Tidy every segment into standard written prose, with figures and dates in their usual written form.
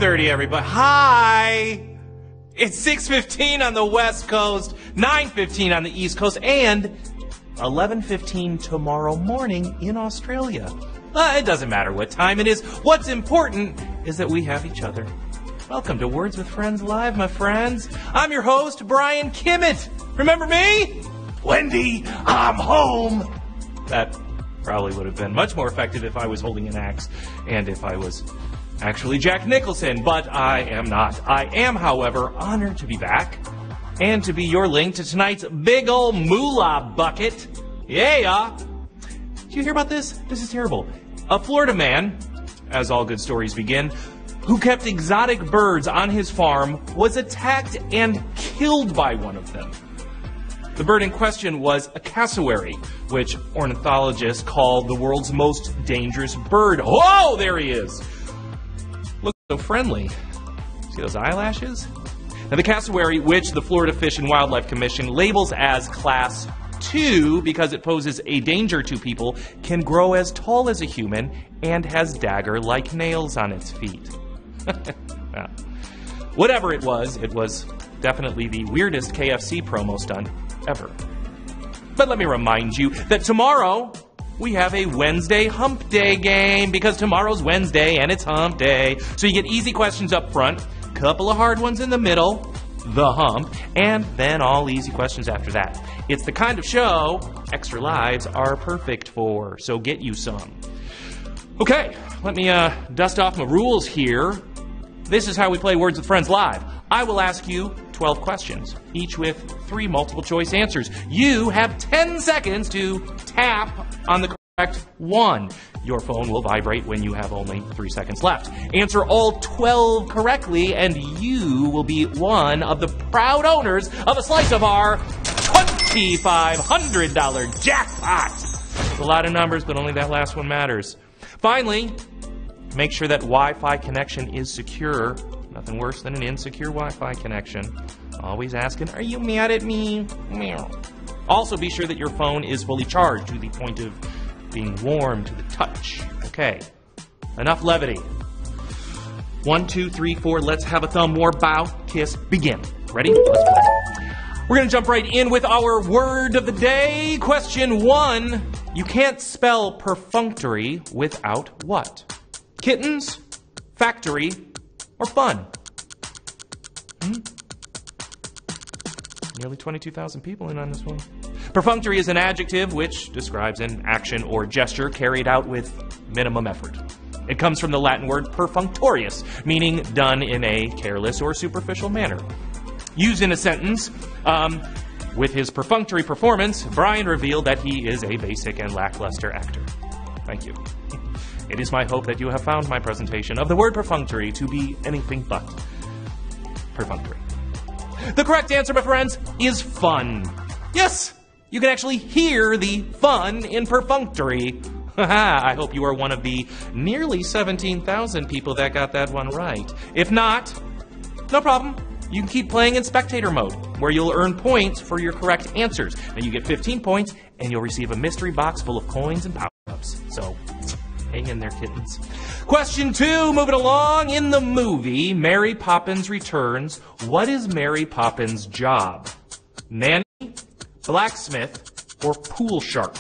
6:30, everybody. Hi! It's 6:15 on the West Coast, 9:15 on the East Coast, and 11:15 tomorrow morning in Australia. It doesn't matter what time it is. What's important is that we have each other. Welcome to Words with Friends Live, my friends. I'm your host, Brian Kimmett. Remember me? Wendy, I'm home. That probably would have been much more effective if I was holding an axe and if I was actually Jack Nicholson, but I am not. I am, however, honored to be back and to be your link to tonight's big ol' moolah bucket. Yeah. Did you hear about this? This is terrible. A Florida man, as all good stories begin, who kept exotic birds on his farm was attacked and killed by one of them. The bird in question was a cassowary, which ornithologists call the world's most dangerous bird. Whoa, there he is! Looks so friendly. See those eyelashes? Now, the cassowary, which the Florida Fish and Wildlife Commission labels as Class 2 because it poses a danger to people, can grow as tall as a human and has dagger-like nails on its feet. Well, whatever it was definitely the weirdest KFC promo stunt ever. But let me remind you that tomorrow we have a Wednesday Hump Day game because tomorrow's Wednesday and it's Hump Day. So you get easy questions up front, couple of hard ones in the middle, the hump, and then all easy questions after that. It's the kind of show Extra Lives are perfect for, so get you some. Okay, let me dust off my rules here. This is how we play Words with Friends Live. I will ask you 12 questions, each with 3 multiple choice answers. You have 10 seconds to tap on the correct one. Your phone will vibrate when you have only 3 seconds left. Answer all 12 correctly, and you will be one of the proud owners of a slice of our $2,500 jackpot. It's a lot of numbers, but only that last one matters. Finally, make sure that Wi-Fi connection is secure. Nothing worse than an insecure Wi-Fi connection. Always asking, are you mad at me? Meow. Also, be sure that your phone is fully charged to the point of being warm to the touch. Okay, enough levity. 1, 2, 3, 4, let's have a thumb war, bow, kiss, begin. Ready? Let's play. We're going to jump right in with our word of the day. Question 1. You can't spell perfunctory without what? Kittens, factory, or fun? Nearly 22,000 people in on this one. Perfunctory is an adjective which describes an action or gesture carried out with minimum effort. It comes from the Latin word perfunctorius, meaning done in a careless or superficial manner. Used in a sentence, with his perfunctory performance, Brian revealed that he is a basic and lackluster actor. Thank you. It is my hope that you have found my presentation of the word perfunctory to be anything but perfunctory. The correct answer, my friends, is fun. Yes, you can actually hear the fun in perfunctory. I hope you are one of the nearly 17,000 people that got that one right. If not, no problem. You can keep playing in spectator mode, where you'll earn points for your correct answers. Now you get 15 points, and you'll receive a mystery box full of coins and power-ups. So, hang in there, kittens. Question 2, moving along. In the movie Mary Poppins Returns, what is Mary Poppins' job? Nanny, blacksmith, or pool shark?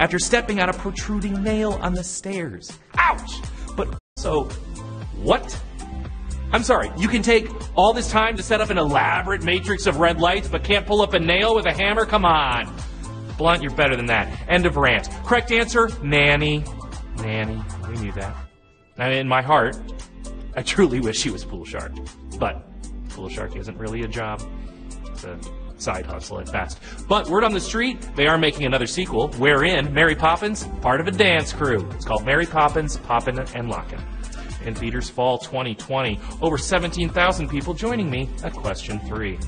After stepping on a protruding nail on the stairs. Ouch! But also, what? I'm sorry, you can take all this time to set up an elaborate matrix of red lights, but can't pull up a nail with a hammer? Come on. Blunt, you're better than that. End of rant. Correct answer, nanny. Nanny, we knew that. Now, in my heart, I truly wish she was pool shark. But pool shark isn't really a job. It's a side hustle at best. But word on the street, they are making another sequel, wherein Mary Poppins, part of a dance crew. It's called Mary Poppins, Poppin' and Lockin'. In theaters fall 2020. Over 17,000 people joining me at question 3.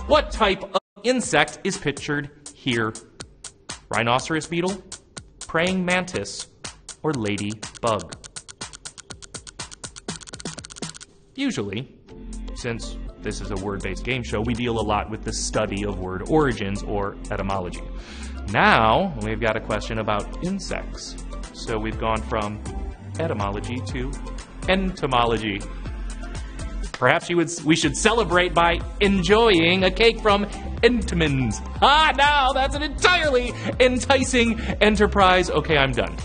What type of insect is pictured here? Rhinoceros beetle, praying mantis, or ladybug? Usually, since this is a word-based game show, we deal a lot with the study of word origins or etymology. Now, we've got a question about insects. So we've gone from etymology to entomology. Perhaps we should celebrate by enjoying a cake from Entenmann's. Now that's an entirely enticing enterprise. Okay, I'm done.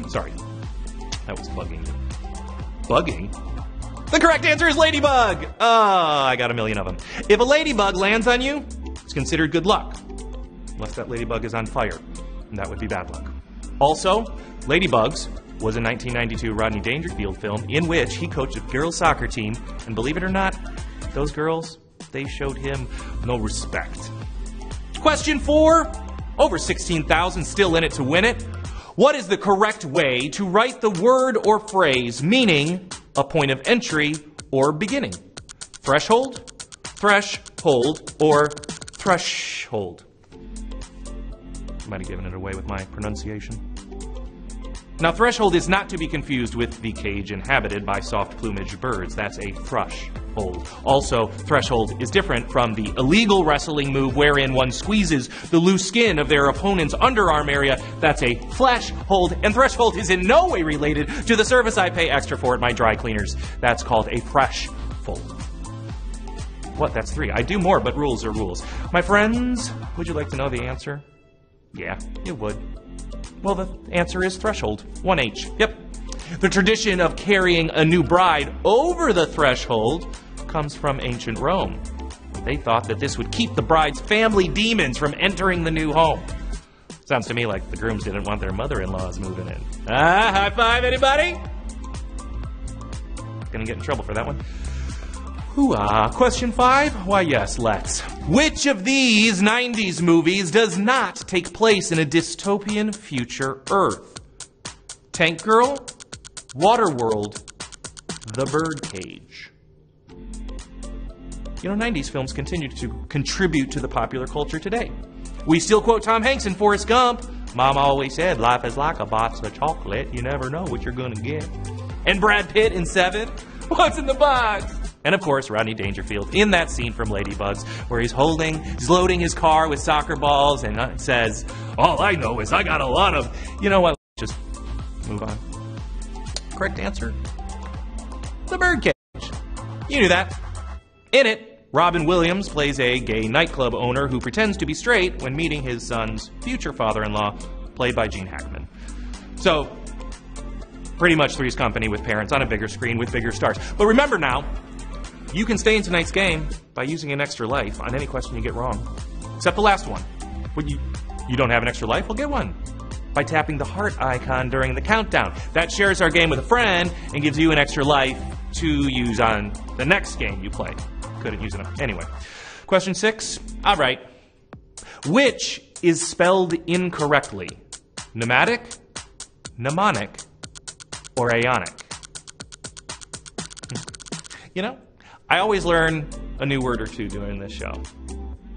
Sorry. That was bugging. Bugging? The correct answer is ladybug. I got a million of them. If a ladybug lands on you, it's considered good luck. Unless that ladybug is on fire. And that would be bad luck. Also, Ladybugs was a 1992 Rodney Dangerfield film in which he coached a girls' soccer team, and believe it or not, those girls, they showed him no respect. Question 4, over 16,000 still in it to win it. What is the correct way to write the word or phrase meaning a point of entry or beginning? Threshold, threshold, or threshold? Might have given it away with my pronunciation. Now, threshold is not to be confused with the cage inhabited by soft-plumaged birds. That's a thrush-hold. Also, threshold is different from the illegal wrestling move wherein one squeezes the loose skin of their opponent's underarm area. That's a flesh hold, and threshold is in no way related to the service I pay extra for at my dry cleaners. That's called a threshold. What? That's 3. I do more, but rules are rules. My friends, would you like to know the answer? Yeah, you would. Well, the answer is threshold. 1H. Yep. The tradition of carrying a new bride over the threshold comes from ancient Rome. They thought that this would keep the bride's family demons from entering the new home. Sounds to me like the grooms didn't want their mother-in-laws moving in. High five, anybody? Gonna get in trouble for that one. Question 5? Why, yes, let's. Which of these 90s movies does not take place in a dystopian future Earth? Tank Girl, Waterworld, The Birdcage. You know, 90s films continue to contribute to the popular culture today. We still quote Tom Hanks in Forrest Gump. Mom always said, life is like a box of chocolate. You never know what you're gonna get. And Brad Pitt in Seven. What's in the box? And of course, Rodney Dangerfield in that scene from Ladybugs where he's loading his car with soccer balls and it says, all I know is I got a lot of, you know what, just move on. Correct answer? The Birdcage. You knew that. In it, Robin Williams plays a gay nightclub owner who pretends to be straight when meeting his son's future father-in-law, played by Gene Hackman. So, pretty much Three's Company with parents on a bigger screen with bigger stars. But remember now, you can stay in tonight's game by using an extra life on any question you get wrong. Except the last one. When you don't have an extra life, well, get one. By tapping the heart icon during the countdown. That shares our game with a friend and gives you an extra life to use on the next game you play. Couldn't use it. Anyway. Question 6. All right. Which is spelled incorrectly? Pneumatic, mnemonic, or aeonic? You know, I always learn a new word or two doing this show.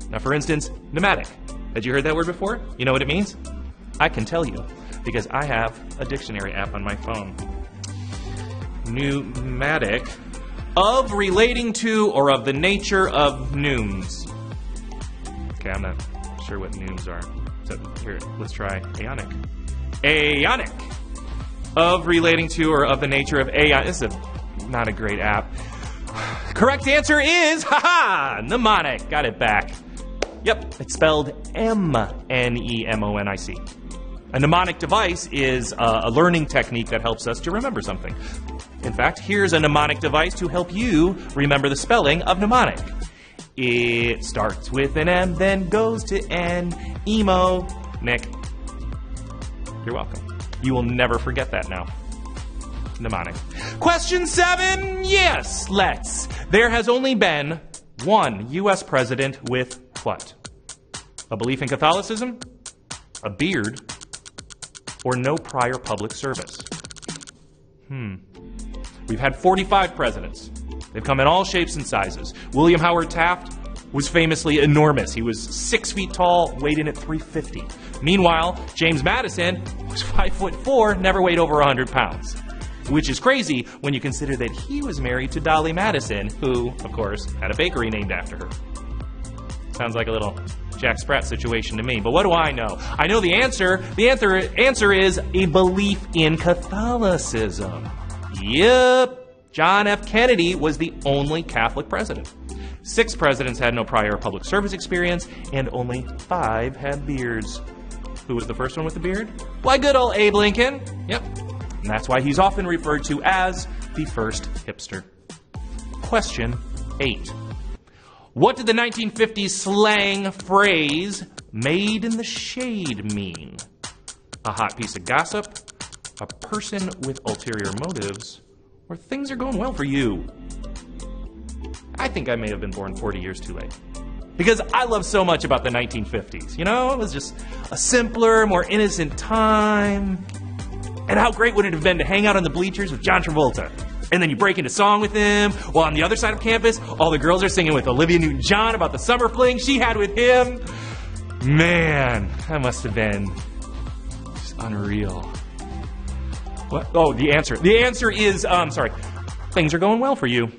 Now, for instance, pneumatic. Had you heard that word before? You know what it means? I can tell you, because I have a dictionary app on my phone. Pneumatic, of, relating to, or of the nature of pneums. Okay, I'm not sure what pneums are. So here, let's try aeonic. Aeonic, of, relating to, or of the nature of aeon. This is not a great app. Correct answer is, mnemonic. Got it back. Yep, it's spelled M-N-E-M-O-N-I-C. A mnemonic device is a learning technique that helps us to remember something. In fact, here's a mnemonic device to help you remember the spelling of mnemonic. It starts with an M, then goes to N. Emo. Nick. You're welcome. You will never forget that now. Mnemonic. Question 7. Yes, let's. There has only been one U.S. president with what? A belief in Catholicism? A beard? Or no prior public service? We've had 45 presidents. They've come in all shapes and sizes. William Howard Taft was famously enormous. He was 6 feet tall, weighed in at 350. Meanwhile, James Madison was 5'4", never weighed over 100 pounds. which is crazy when you consider that he was married to Dolly Madison, who, of course, had a bakery named after her. Sounds like a little Jack Sprat situation to me, but what do I know? I know the answer. The answer is a belief in Catholicism. Yep. John F. Kennedy was the only Catholic president. 6 presidents had no prior public service experience, and only 5 had beards. Who was the first one with the beard? Why, good old Abe Lincoln. Yep. And that's why he's often referred to as the first hipster. Question 8. What did the 1950s slang phrase, made in the shade, mean? A hot piece of gossip, a person with ulterior motives, or things are going well for you? I think I may have been born 40 years too late. Because I love so much about the 1950s. You know, it was just a simpler, more innocent time. And how great would it have been to hang out on the bleachers with John Travolta? And then you break into song with him, while on the other side of campus, all the girls are singing with Olivia Newton-John about the summer fling she had with him. Man, that must have been just unreal. What? Oh, the answer. The answer is, things are going well for you.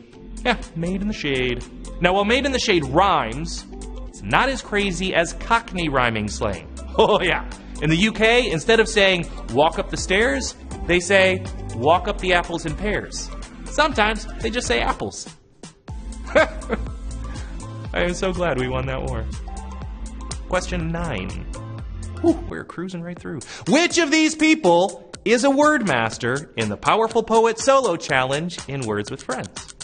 Yeah, made in the shade. Now, while made in the shade rhymes, it's not as crazy as Cockney rhyming slang. Oh, yeah. In the UK, instead of saying, walk up the stairs, they say, walk up the apples and pears. Sometimes they just say apples. I am so glad we won that war. Question 9. Whew, we're cruising right through. Which of these people is a word master in the Powerful Poet Solo Challenge in Words with Friends?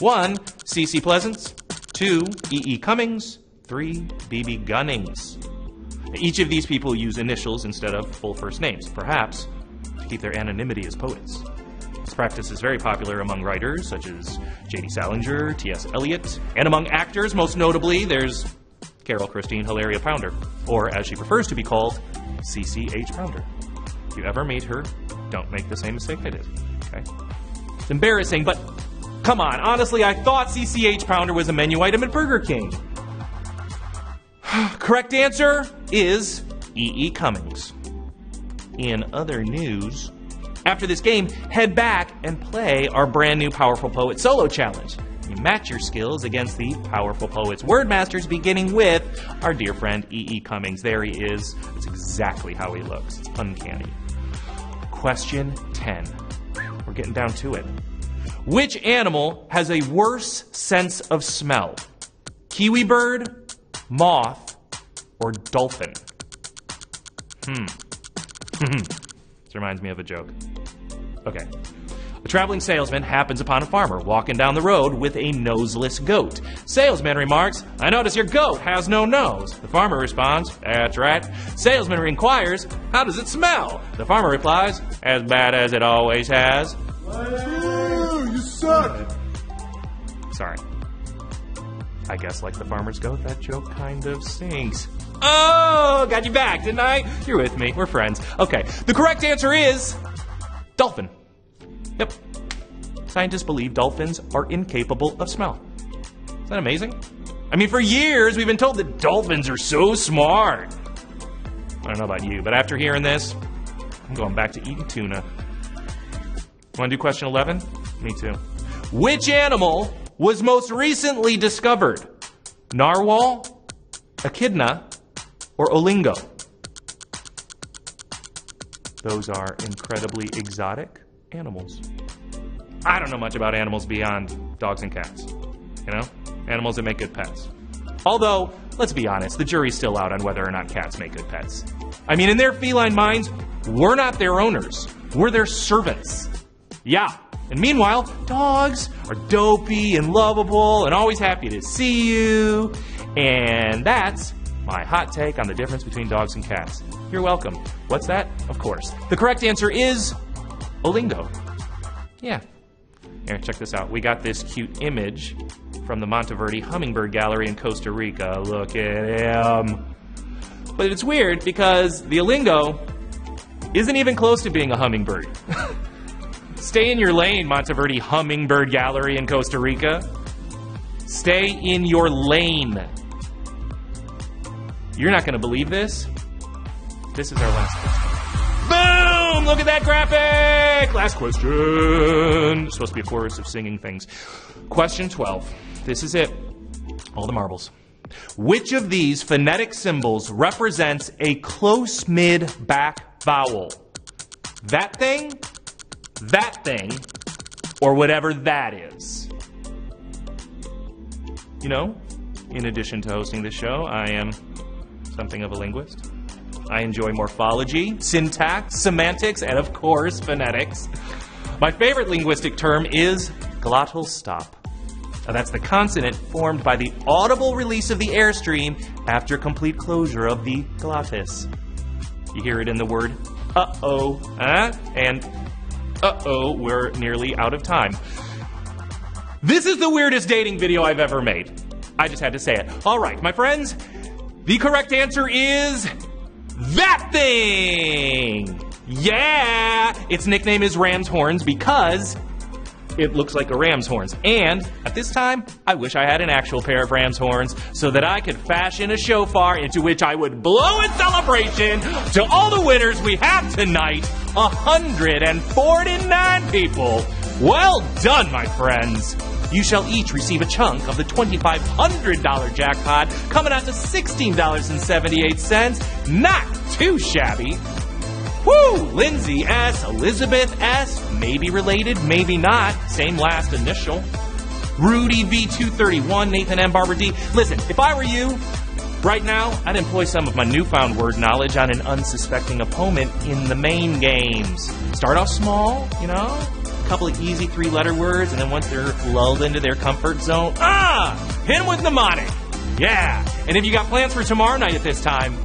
1. C.C. Pleasance. 2. E.E. Cummings. 3. B.B. Gunnings. Each of these people use initials instead of full first names, perhaps to keep their anonymity as poets. This practice is very popular among writers such as J.D. Salinger, T.S. Eliot, and among actors, most notably, there's Carol Christine Hilaria Pounder, or as she prefers to be called, C.C.H. Pounder. If you ever meet her, don't make the same mistake I did, okay? It's embarrassing, but come on, honestly, I thought C.C.H. Pounder was a menu item at Burger King. Correct answer is E.E. Cummings. In other news, after this game, head back and play our brand new Powerful Poet Solo Challenge. You match your skills against the Powerful Poets Wordmasters, beginning with our dear friend E.E. Cummings. There he is. That's exactly how he looks. It's uncanny. Question 10. We're getting down to it. Which animal has a worse sense of smell? Kiwi bird, moth, or dolphin? This reminds me of a joke. Okay. A traveling salesman happens upon a farmer walking down the road with a noseless goat. Salesman remarks, "I notice your goat has no nose." The farmer responds, "That's right." Salesman inquires, "How does it smell?" The farmer replies, "As bad as it always has." You suck! Sorry. I guess like the farmer's goat, that joke kind of stinks. Oh, got you back, didn't I? You're with me. We're friends. Okay, the correct answer is dolphin. Yep. Scientists believe dolphins are incapable of smell. Isn't that amazing? I mean, for years, we've been told that dolphins are so smart. I don't know about you, but after hearing this, I'm going back to eating tuna. Want to do question 11? Me too. Which animal was most recently discovered? Narwhal, echidna, or olingo? Those are incredibly exotic animals. I don't know much about animals beyond dogs and cats. You know? Animals that make good pets. Although, let's be honest, the jury's still out on whether or not cats make good pets. I mean, in their feline minds, we're not their owners. We're their servants. Yeah. And meanwhile, dogs are dopey and lovable and always happy to see you. And that's my hot take on the difference between dogs and cats. You're welcome. What's that? Of course. The correct answer is olingo. Yeah. Here, check this out. We got this cute image from the Monteverde Hummingbird Gallery in Costa Rica. Look at him. But it's weird because the olingo isn't even close to being a hummingbird. Stay in your lane, Monteverde Hummingbird Gallery in Costa Rica. Stay in your lane. You're not going to believe this. This is our last question. Boom! Look at that graphic! Last question. It's supposed to be a chorus of singing things. Question 12. This is it. All the marbles. Which of these phonetic symbols represents a close mid-back vowel? That thing, or whatever that is. You know, in addition to hosting this show, I am something of a linguist. I enjoy morphology, syntax, semantics, and of course, phonetics. My favorite linguistic term is glottal stop. Now, that's the consonant formed by the audible release of the airstream after complete closure of the glottis. You hear it in the word uh-oh, and uh-oh, we're nearly out of time. This is the weirdest dating video I've ever made. I just had to say it. All right, my friends, the correct answer is that thing! Yeah! Its nickname is ram's horns because it looks like a ram's horns. And at this time, I wish I had an actual pair of ram's horns so that I could fashion a shofar into which I would blow in celebration to all the winners we have tonight. 149 people. Well done, my friends. You shall each receive a chunk of the $2,500 jackpot, coming out to $16.78. Not too shabby. Woo! Lindsay S., Elizabeth S., maybe related, maybe not, same last initial. Rudy V231, Nathan M. Barbara D. Listen, if I were you, right now, I'd employ some of my newfound word knowledge on an unsuspecting opponent in the main games. Start off small, you know, a couple of easy 3-letter words, and then once they're lulled into their comfort zone, hit them with mnemonic. Yeah, and if you got plans for tomorrow night at this time,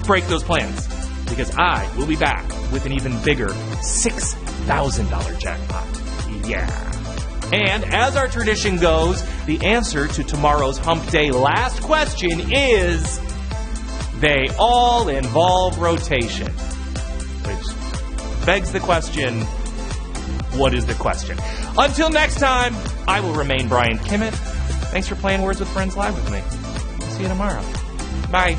break those plans. Because I will be back with an even bigger $6,000 jackpot. Yeah. And as our tradition goes, the answer to tomorrow's Hump Day last question is, they all involve rotation. Which begs the question, what is the question? Until next time, I will remain Brian Kimmett. Thanks for playing Words with Friends live with me. I'll see you tomorrow. Bye.